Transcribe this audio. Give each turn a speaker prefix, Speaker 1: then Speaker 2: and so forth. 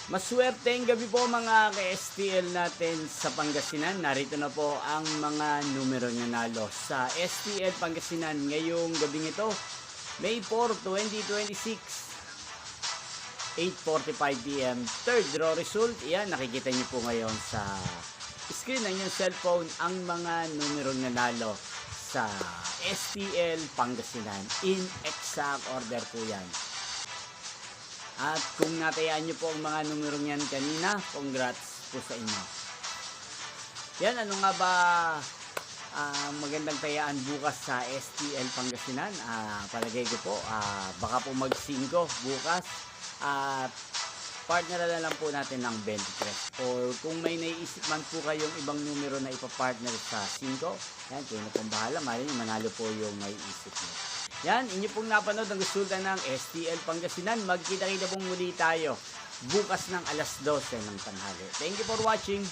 Speaker 1: Maswerteng gabi po mga ka-STL natin sa Pangasinan. Narito na po ang mga numero nanalo sa STL Pangasinan ngayong gabing ito, May 4, 2026, 8:45 PM. Third draw result, yan nakikita niyo po ngayon sa screen ng inyong cellphone ang mga numero nanalo sa STL Pangasinan. In exact order po yan. At kung natayaan nyo po ang mga numerong yan kanina, congrats po sa inyo. Yan, ano nga ba magandang tayaan bukas sa STL Pangasinan? Palagay ko po, baka po mag-5 bukas. At partner na lang po natin ng 23. Or kung may naiisip man po kayong ibang numero na ipapartner sa 5, yan, kayo na pong bahala. Maring manalo po yung naiisip nyo. Yan, inyo pong napanood ang resulta ng STL Pangasinan. Magkita-kita pong muli tayo bukas ng alas 12 ng tanghali. Thank you for watching.